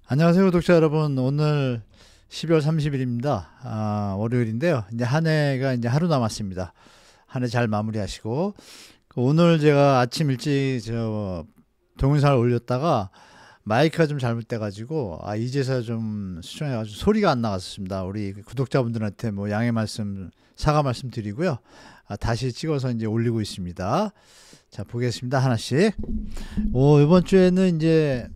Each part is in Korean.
안녕하세요, 구독자 여러분. 오늘 12월 30일입니다. 월요일인데요. 이제 한 해가 이제 하루 남았습니다. 한 해 잘 마무리하시고, 오늘 제가 아침 일찍 동영상을 올렸다가 마이크가 좀 잘못돼가지고, 이제서야 좀 수정해가지고 소리가 안 나갔습니다. 우리 구독자분들한테 뭐 양해 말씀, 사과 말씀 드리고요. 다시 찍어서 이제 올리고 있습니다. 자, 보겠습니다. 하나씩. 이번 주에는 이제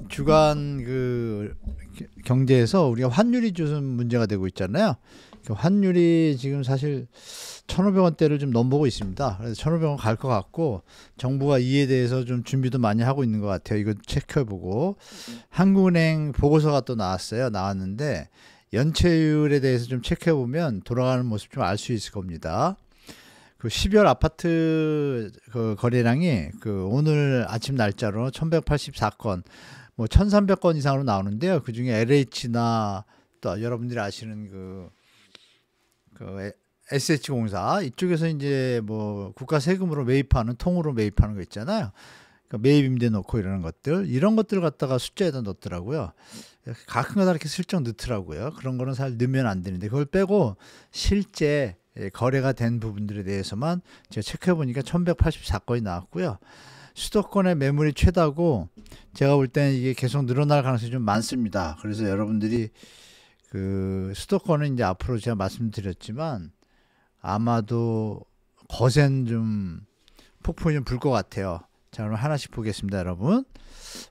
주간 경제에서 우리가 환율이 좀 문제가 되고 있잖아요. 환율이 지금 사실 1,500원대를 좀 넘보고 있습니다. 그래서 1,500원 갈 것 같고, 정부가 이에 대해서 좀 준비도 많이 하고 있는 것 같아요. 이거 체크해보고. 한국은행 보고서가 또 나왔는데 연체율에 대해서 좀 체크해보면 돌아가는 모습 좀 알 수 있을 겁니다. 12월 아파트 거래량이 오늘 아침 날짜로 1,184건, 뭐 1,300건 이상으로 나오는데요. 그 중에 LH나 또 여러분들이 아시는 SH공사 이쪽에서 이제 뭐 국가 세금으로 매입하는, 통으로 매입하는 거 있잖아요. 매입 임대 넣고 이러는 것들, 이런 것들 갖다가 숫자에다 넣더라고요. 가끔가다 이렇게 슬쩍 넣더라고요. 그런 거는 사실 넣으면 안 되는데, 그걸 빼고 실제 거래가 된 부분들에 대해서만 제가 체크해 보니까 1,184건이 나왔고요. 수도권의 매물이 최다고, 제가 볼 때는 이게 계속 늘어날 가능성이 좀 많습니다. 그래서 여러분들이 수도권은 이제 앞으로 제가 말씀드렸지만 아마도 거센 좀 폭풍이 좀 불 것 같아요. 자, 그럼 하나씩 보겠습니다, 여러분.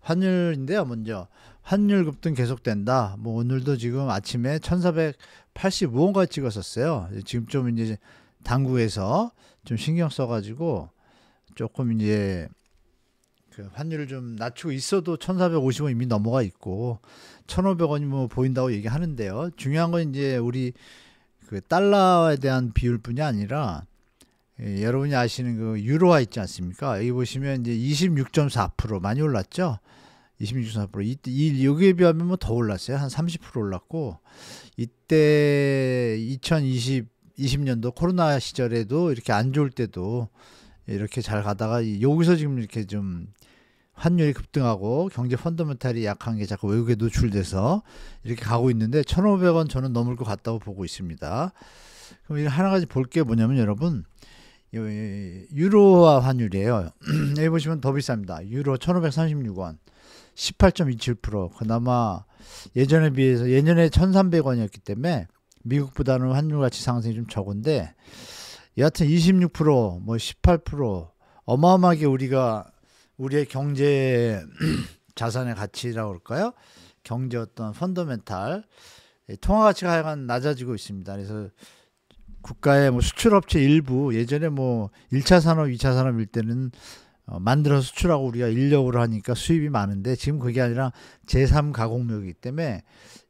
환율인데요. 먼저 환율 급등 계속된다. 뭐 오늘도 지금 아침에 1,485원까지 찍었었어요. 지금 좀 이제 당국에서 좀 신경 써가지고 조금 이제 환율을 좀 낮추고 있어도 1,450원 이미 넘어가 있고 1,500원이 뭐 보인다고 얘기하는데요. 중요한 건 이제 우리 달러에 대한 비율뿐이 아니라, 여러분이 아시는 유로화 있지 않습니까? 여기 보시면 이제 26.4% 많이 올랐죠. 26.4%. 여기에 비하면 뭐 더 올랐어요. 한 30% 올랐고, 이때 2020년도 코로나 시절에도 이렇게 안 좋을 때도 이렇게 잘 가다가 여기서 지금 이렇게 좀 환율이 급등하고 경제 펀더멘탈이 약한 게 자꾸 외국에 노출돼서 이렇게 가고 있는데, 1,500원 저는 넘을 것 같다고 보고 있습니다. 그럼 하나 가지 볼 게 뭐냐면, 여러분, 유로화 환율이에요. 여기 보시면 더 비쌉니다. 유로 1,536원, 18.27%. 그나마 예전에 비해서, 예전에 1,300원이었기 때문에 미국보다는 환율 가치 상승이 좀 적은데, 여하튼 26%, 뭐 18%, 어마어마하게 우리의 경제 자산의 가치라고 할까요? 경제 어떤 펀더멘탈, 통화 가치가 하여간 낮아지고 있습니다. 그래서 국가의 뭐 수출업체 일부, 예전에 뭐 1차 산업, 2차 산업일 때는 만들어서 수출하고 우리가 인력으로 하니까 수입이 많은데, 지금 그게 아니라 제3 가공력이기 때문에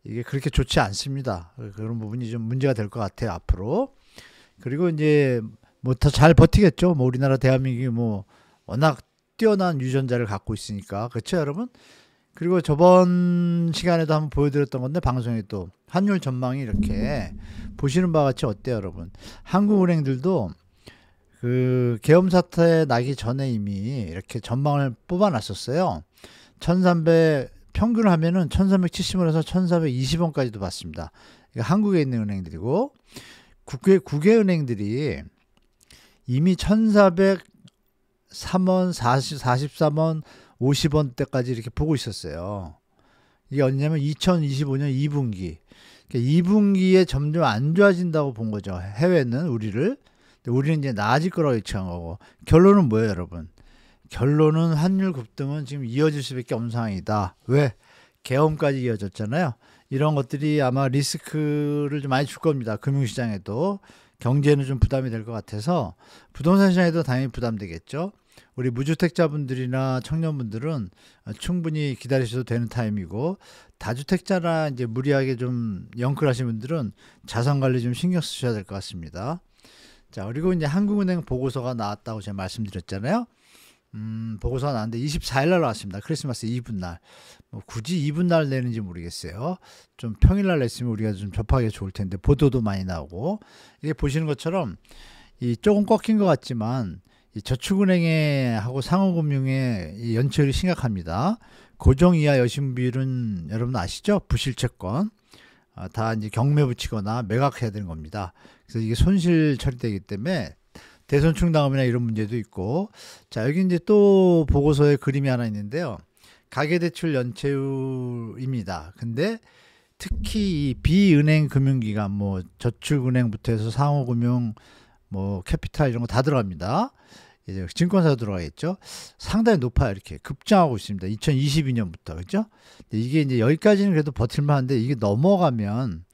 이게 그렇게 좋지 않습니다. 그런 부분이 좀 문제가 될 것 같아요, 앞으로. 그리고 이제 뭐 더 잘 버티겠죠. 뭐 우리나라 대한민국이 뭐 워낙 뛰어난 유전자를 갖고 있으니까. 그렇죠, 여러분? 그리고 저번 시간에도 한번 보여드렸던 건데, 방송에 또 환율 전망이 이렇게 보시는 바와 같이 어때요, 여러분? 한국은행들도 계엄 사태 나기 전에 이미 이렇게 전망을 뽑아놨었어요. 1,300 평균을 하면은 1,370원에서 1,420원까지도 봤습니다. 한국에 있는 은행들이고, 국외 은행들이 이미 1,403원, 43원, 50원대까지 이렇게 보고 있었어요. 이게 언제냐면 2025년 2분기. 그러니까 2분기에 점점 안 좋아진다고 본 거죠. 해외는 우리는 이제 나아질 거라고 예측한 거고. 결론은 뭐예요, 여러분? 결론은 환율 급등은 지금 이어질 수밖에 없는 상황이다. 왜? 계엄까지 이어졌잖아요. 이런 것들이 아마 리스크를 좀 많이 줄 겁니다. 금융시장에도. 경제는 좀 부담이 될 것 같아서 부동산 시장에도 당연히 부담되겠죠. 우리 무주택자분들이나 청년분들은 충분히 기다리셔도 되는 타임이고, 다주택자나 이제 무리하게 좀 영끌하신 분들은 자산 관리 좀 신경 쓰셔야 될 것 같습니다. 자, 그리고 이제 한국은행 보고서가 나왔다고 제가 말씀드렸잖아요. 보고서가 나왔는데 24일 날 나왔습니다. 크리스마스 이브 날. 뭐 굳이 이브 날 내는지 모르겠어요. 좀 평일 날 냈으면 우리가 좀 접하기가 좋을 텐데, 보도도 많이 나오고. 이게 보시는 것처럼 조금 꺾인 것 같지만, 이 저축은행에 하고 상호금융의 이 연체율이 심각합니다. 고정 이하 여신비율은 여러분 아시죠? 부실채권. 다 이제 경매 붙이거나 매각해야 되는 겁니다. 그래서 이게 손실 처리되기 때문에 대손충당금이나 이런 문제도 있고. 자, 여기 이제 또 보고서에 그림이 하나 있는데요. 가계대출 연체율입니다. 근데 특히 이 비은행 금융기관, 뭐 저축은행부터 해서 상호금융, 뭐 캐피탈 이런 거 다 들어갑니다. 이제 증권사도 들어가겠죠. 상당히 높아요. 이렇게 급증하고 있습니다. 2022년부터. 그죠? 이게 이제 여기까지는 그래도 버틸만한데 이게 넘어가면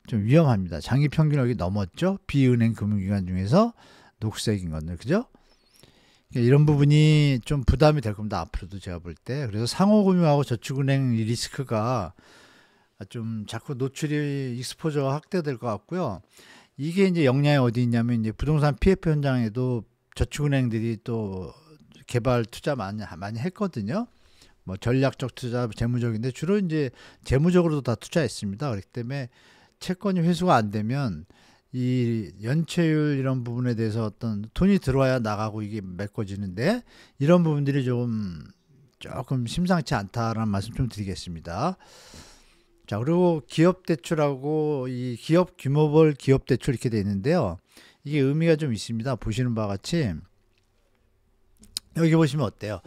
좀 위험합니다. 장기 평균 여기 넘었죠. 비은행 금융기관 중에서 녹색인 건데, 그죠? 이런 부분이 좀 부담이 될 겁니다. 앞으로도 제가 볼 때. 그래서 상호금융하고 저축은행 리스크가 좀 자꾸 노출이 익스포저가 확대될 것 같고요. 이게 이제 역량이 어디 있냐면 이제 부동산 PF 현장에도 저축은행들이 또 개발 투자 많이 했거든요. 뭐 전략적 투자, 재무적인데 주로 이제 재무적으로도 다 투자했습니다. 그렇기 때문에 채권이 회수가 안 되면 이 연체율 이런 부분에 대해서 어떤 돈이 들어와야 나가고 이게 메꿔지는데 이런 부분들이 조금 심상치 않다라는 말씀 좀 드리겠습니다. 자, 그리고 기업 대출하고 이 기업 규모별 기업 대출 이렇게 돼 있는데요. 이게 의미가 좀 있습니다. 보시는 바와 같이 여기 보시면 어때요?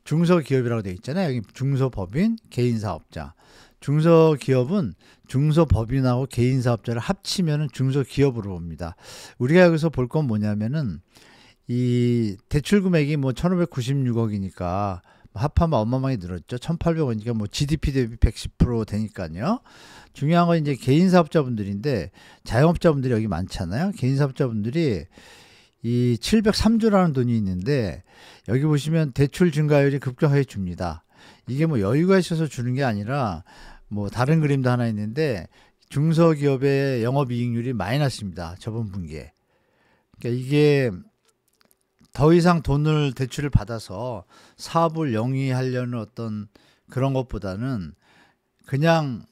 중소기업이라고 되어 있잖아요. 여기 중소법인, 개인사업자. 중소기업은 중소법인하고 개인사업자를 합치면 중소기업으로 봅니다. 우리가 여기서 볼 건 뭐냐면은 이 대출 금액이 뭐 1596억이니까 합하면 어마어마하게 늘었죠. 1800원이니까 뭐 GDP 대비 110% 되니까요. 중요한 건 이제 개인사업자분들인데 자영업자분들이 여기 많잖아요. 개인사업자분들이 이 703조라는 돈이 있는데 여기 보시면 대출 증가율이 급격하게 줍니다. 이게 뭐 여유가 있어서 주는 게 아니라 뭐 다른 그림도 하나 있는데 중소기업의 영업이익률이 마이너스입니다. 저번 분기에. 그러니까 이게 더 이상 대출을 받아서 사업을 영위하려는 어떤 그런 것보다는 그냥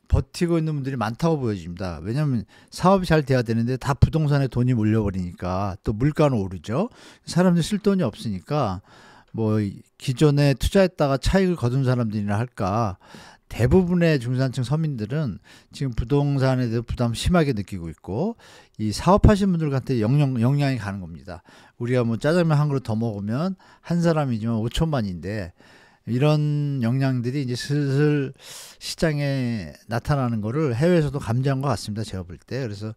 버티고 있는 분들이 많다고 보여집니다. 왜냐하면 사업이 잘 돼야 되는데 다 부동산에 돈이 몰려버리니까 또 물가는 오르죠. 사람들이 쓸 돈이 없으니까 뭐 기존에 투자했다가 차익을 거둔 사람들이나 할까 대부분의 중산층 서민들은 지금 부동산에 대해 부담 심하게 느끼고 있고 이 사업하시는 분들한테 영향이 가는 겁니다. 우리가 뭐 짜장면 한 그릇 더 먹으면 한 사람이지만 5천만인데 이런 영향들이 이제 슬슬 시장에 나타나는 거를 해외에서도 감지한 것 같습니다. 제가 볼 때. 그래서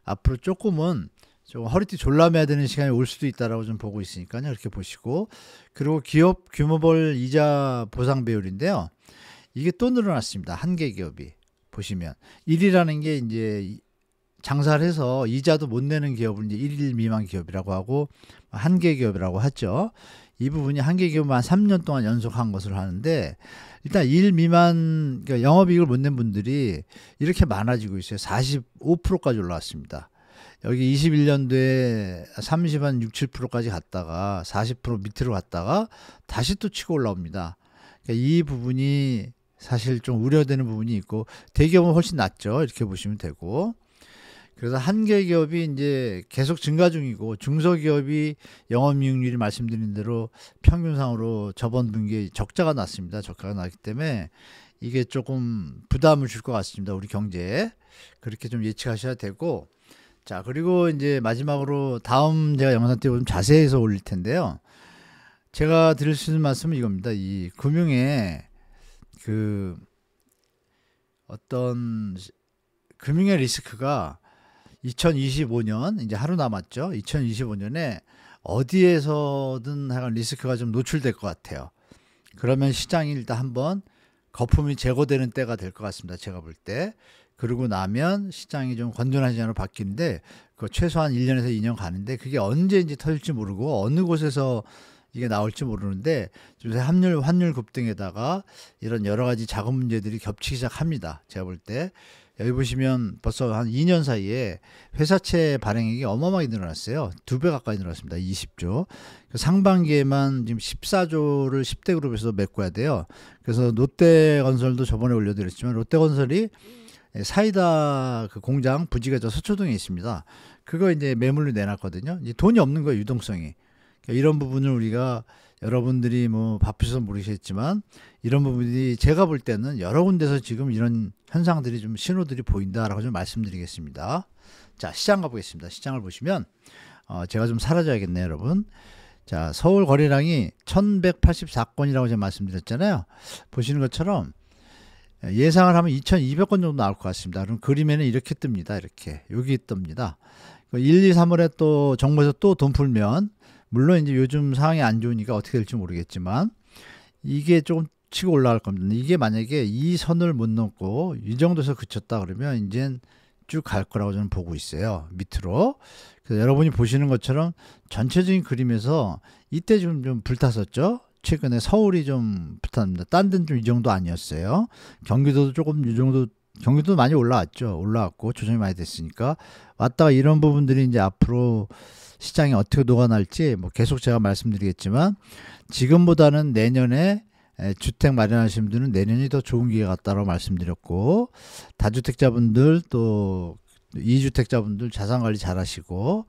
앞으로 조금은 좀 허리띠 졸라매야 되는 시간이 올 수도 있다라고 좀 보고 있으니까요. 이렇게 보시고. 그리고 기업 규모별 이자 보상 비율인데요. 이게 또 늘어났습니다. 한 개 기업이. 보시면 1이라는 게 이제 장사를 해서 이자도 못 내는 기업을 이제 1일 미만 기업이라고 하고 한 개 기업이라고 하죠. 이 부분이 한 개 기업만 3년 동안 연속한 것을 하는데 일단 1 미만 그러니까 영업이익을 못 낸 분들이 이렇게 많아지고 있어요. 45%까지 올라왔습니다. 여기 21년도에 30한 6, 7%까지 갔다가 40% 밑으로 갔다가 다시 또 치고 올라옵니다. 그러니까 이 부분이 사실 좀 우려되는 부분이 있고 대기업은 훨씬 낫죠. 이렇게 보시면 되고. 그래서 한 개 기업이 이제 계속 증가 중이고 중소기업이 영업이익률이 말씀드린 대로 평균상으로 저번 분기에 적자가 났습니다. 적자가 났기 때문에 이게 조금 부담을 줄 것 같습니다. 우리 경제에. 그렇게 좀 예측하셔야 되고. 자, 그리고 이제 마지막으로 다음 제가 영상 때 좀 자세해서 올릴 텐데요. 제가 드릴 수 있는 말씀은 이겁니다. 이 금융의 그 어떤 금융의 리스크가 2025년 이제 하루 남았죠. 2025년에 어디에서든 하여간 리스크가 좀 노출될 것 같아요. 그러면 시장이 일단 한번 거품이 제거되는 때가 될 것 같습니다. 제가 볼 때. 그러고 나면 시장이 좀 건전한 시장으로 바뀌는데 그 최소한 1년에서 2년 가는데 그게 언제인지 터질지 모르고 어느 곳에서 이게 나올지 모르는데 요새 환율 급등에다가 이런 여러 가지 자금 문제들이 겹치기 시작합니다. 제가 볼 때. 여기 보시면 벌써 한 2년 사이에 회사채 발행액이 어마어마하게 늘어났어요. 2배 가까이 늘어났습니다. 20조. 상반기에만 지금 14조를 10대 그룹에서 메꿔야 돼요. 그래서 롯데건설도 저번에 올려드렸지만 롯데건설이 사이다 그 공장 부지가 저 서초동에 있습니다. 그거 이제 매물로 내놨거든요. 이제 돈이 없는 거예요. 유동성이. 그러니까 이런 부분을 우리가 여러분들이 뭐 바쁘셔서 모르시겠지만 이런 부분이 제가 볼 때는 여러 군데서 지금 이런 현상들이 좀 신호들이 보인다라고 좀 말씀드리겠습니다. 자, 시장 가보겠습니다. 시장을 보시면 제가 좀 사라져야겠네요, 여러분. 자, 서울 거래량이 1184건이라고 제가 말씀드렸잖아요. 보시는 것처럼 예상을 하면 2200건 정도 나올 것 같습니다. 그럼 그림에는 이렇게 뜹니다. 이렇게 여기 뜹니다. 1, 2, 3월에 또 정부에서 또 돈 풀면, 물론 이제 요즘 상황이 안 좋으니까 어떻게 될지 모르겠지만 이게 조금 치고 올라갈 겁니다. 이게 만약에 이 선을 못 넘고 이 정도에서 그쳤다 그러면 이젠 쭉 갈 거라고 저는 보고 있어요. 밑으로. 그래서 여러분이 보시는 것처럼 전체적인 그림에서 이때 지금 좀 불탔었죠. 최근에 서울이 좀 불탔습니다. 딴 데는 좀 이 정도 아니었어요. 경기도도 조금 이 정도, 경기도 많이 올라왔죠. 올라왔고 조정이 많이 됐으니까 왔다가 이런 부분들이 이제 앞으로 시장이 어떻게 녹아날지 뭐 계속 제가 말씀드리겠지만 지금보다는 내년에 주택 마련하시는 분들은 내년이 더 좋은 기회 같다고 말씀드렸고, 다주택자분들 또 2주택자분들 자산관리 잘 하시고,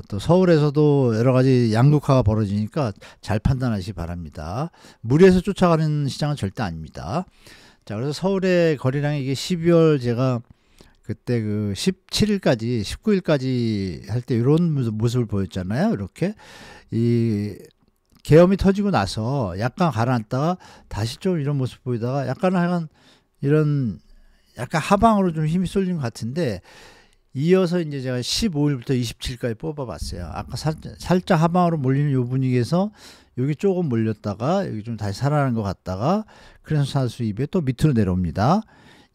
또 서울에서도 여러 가지 양극화가 벌어지니까 잘 판단하시기 바랍니다. 무리해서 쫓아가는 시장은 절대 아닙니다. 자, 그래서 서울의 거래량이 이게 12월 제가 그때 그 17일까지 19일까지 할 때 이런 모습을 보였잖아요. 이렇게 이 계엄이 터지고 나서 약간 가라앉다가 다시 좀 이런 모습 보이다가 약간 이런 약간 하방으로 좀 힘이 쏠린 것 같은데, 이어서 이제 제가 15일부터 27일까지 뽑아봤어요. 아까 살짝 하방으로 몰리는 요 분위기에서 여기 조금 몰렸다가 여기 좀 다시 살아나는 것 같다가 크레센서 수입에 또 밑으로 내려옵니다.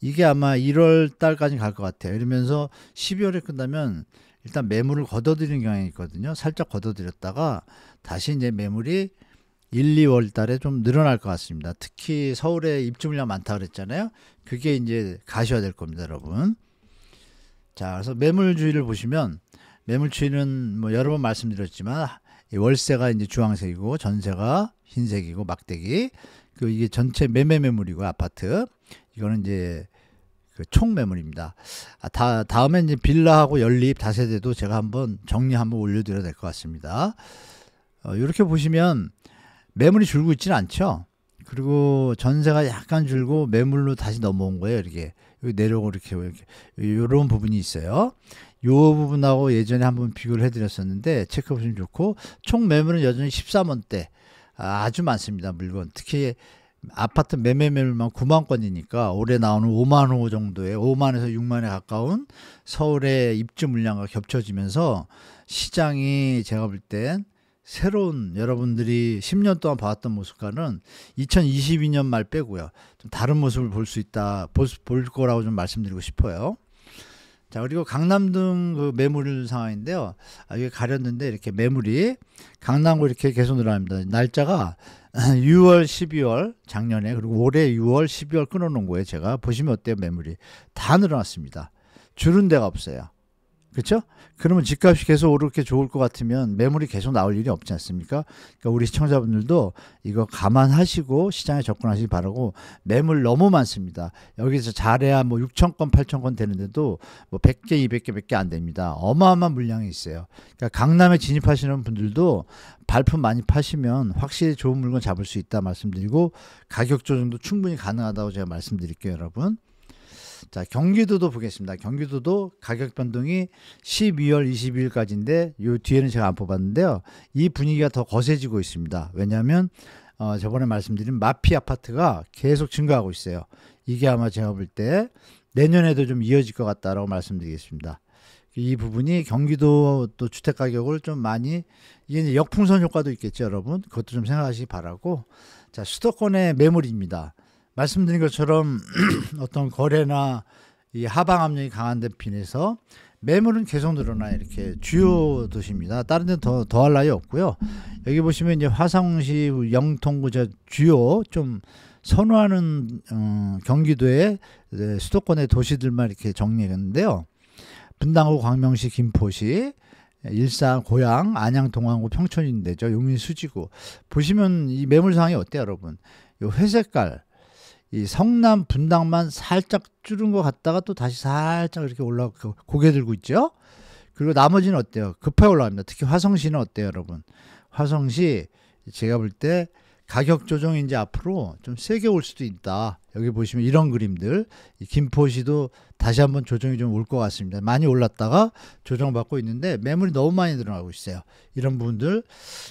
이게 아마 1월 달까지 갈 것 같아요. 이러면서 12월에 끝나면 일단 매물을 걷어들이는 경향이 있거든요. 살짝 걷어들였다가 다시 이제 매물이 1, 2월 달에 좀 늘어날 것 같습니다. 특히 서울에 입주 물량 많다 그랬잖아요. 그게 이제 가셔야 될 겁니다, 여러분. 자, 그래서 매물주의를 보시면 매물주의는 뭐 여러 번 말씀드렸지만 월세가 이제 주황색이고 전세가 흰색이고 막대기, 그 이게 전체 매매 매물이고 아파트, 이거는 이제 그 총 매물입니다. 다음에 이제 빌라하고 연립 다세대도 제가 한번 정리 한번 올려드려야 될 것 같습니다. 이렇게 보시면 매물이 줄고 있지는 않죠. 그리고 전세가 약간 줄고 매물로 다시 넘어온 거예요. 이렇게 여기 내려오고 이렇게 이런 부분이 있어요. 이 부분하고 예전에 한번 비교를 해드렸었는데 체크해 보시면 좋고, 총 매물은 여전히 13원대 아주 많습니다. 물건 특히 아파트 매매 매물만 9만 건이니까 올해 나오는 5만 호 정도의 5만에서 6만에 가까운 서울의 입주 물량과 겹쳐지면서 시장이 제가 볼 땐 새로운, 여러분들이 10년 동안 봐왔던 모습과는 2022년 말 빼고요, 좀 다른 모습을 볼 수 있다, 볼 거라고 좀 말씀드리고 싶어요. 자, 그리고 강남등 그 매물 상황인데요. 이게 가렸는데 이렇게 매물이 강남구 이렇게 계속 늘어납니다. 날짜가 6월, 12월 작년에, 그리고 올해 6월, 12월 끊어놓은 거예요. 제가 보시면 어때요? 매물이 다 늘어났습니다. 줄은 데가 없어요. 그렇죠? 그러면 집값이 계속 오르게 좋을 것 같으면 매물이 계속 나올 일이 없지 않습니까? 그러니까 우리 시청자분들도 이거 감안하시고 시장에 접근하시기 바라고, 매물 너무 많습니다. 여기서 잘해야 뭐 6,000건, 8,000건 되는데도 뭐 100개, 200개 밖에 안 됩니다. 어마어마한 물량이 있어요. 그러니까 강남에 진입하시는 분들도 발품 많이 파시면 확실히 좋은 물건 잡을 수 있다 말씀드리고, 가격 조정도 충분히 가능하다고 제가 말씀드릴게요, 여러분. 자, 경기도도 보겠습니다. 경기도도 가격 변동이 12월 22일까지인데 요 뒤에는 제가 안 뽑았는데요. 이 분위기가 더 거세지고 있습니다. 왜냐하면 저번에 말씀드린 마피 아파트가 계속 증가하고 있어요. 이게 아마 제가 볼 때 내년에도 좀 이어질 것 같다라고 말씀드리겠습니다. 이 부분이 경기도 또 주택 가격을 좀 많이, 이게 이제 역풍선 효과도 있겠죠, 여러분. 그것도 좀 생각하시기 바라고. 자, 수도권의 매물입니다. 말씀드린 것처럼 어떤 거래나 이 하방 압력이 강한 데 비해서 매물은 계속 늘어나요. 이렇게 주요 도시입니다. 다른 데는 더할 나위 없고요. 여기 보시면 이제 화성시, 영통구 주요 좀 선호하는 경기도의 수도권의 도시들만 이렇게 정리했는데요. 분당구, 광명시, 김포시, 일산, 고양, 안양, 동안구, 평촌인데죠. 용인, 수지구. 보시면 이 매물 상황이 어때요, 여러분? 이 회색깔, 이 성남, 분당만 살짝 줄은 것 같다가 또 다시 살짝 이렇게 올라가고 고개 들고 있죠. 그리고 나머지는 어때요? 급하게 올라갑니다. 특히 화성시는 어때요, 여러분? 화성시 제가 볼 때 가격 조정이 이제 앞으로 좀 세게 올 수도 있다. 여기 보시면 이런 그림들, 이 김포시도 다시 한번 조정이 좀 올 것 같습니다. 많이 올랐다가 조정받고 있는데 매물이 너무 많이 늘어나고 있어요. 이런 부분들.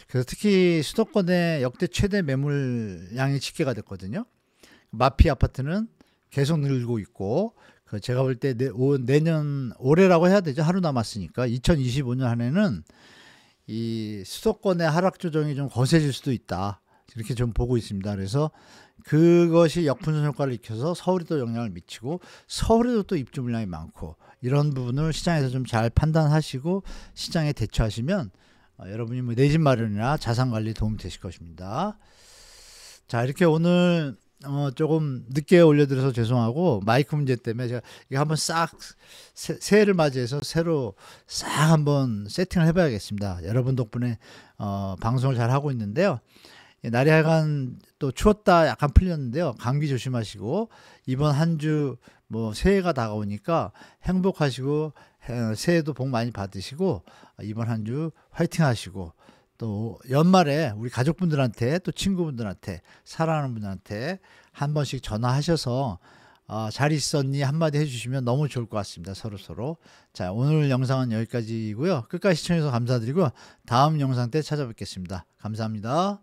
그래서 특히 수도권의 역대 최대 매물량이 집계가 됐거든요. 마피 아파트는 계속 늘고 있고, 제가 볼 때 내년 올해라고 해야 되죠. 하루 남았으니까 2025년 한 해는 이 수도권의 하락 조정이 좀 거세질 수도 있다. 이렇게 좀 보고 있습니다. 그래서 그것이 역분선 효과를 일으켜서 서울에도 영향을 미치고, 서울에도 또 입주 물량이 많고, 이런 부분을 시장에서 좀 잘 판단하시고 시장에 대처하시면 여러분이 뭐 내 집 마련이나 자산 관리 도움이 되실 것입니다. 자, 이렇게 오늘 조금 늦게 올려드려서 죄송하고, 마이크 문제 때문에 제가 이거 한번 싹 새해를 맞이해서 새로 싹 한번 세팅을 해봐야겠습니다. 여러분 덕분에 방송을 잘 하고 있는데요. 날이 하여간 또 추웠다 약간 풀렸는데요. 감기 조심하시고, 이번 한 주 뭐 새해가 다가오니까 행복하시고, 새해도 복 많이 받으시고, 이번 한 주 화이팅 하시고, 또 연말에 우리 가족분들한테, 또 친구분들한테, 사랑하는 분들한테 한 번씩 전화하셔서 잘 있었니 한마디 해주시면 너무 좋을 것 같습니다. 서로. 자, 오늘 영상은 여기까지고요. 끝까지 시청해주셔서 감사드리고 다음 영상 때 찾아뵙겠습니다. 감사합니다.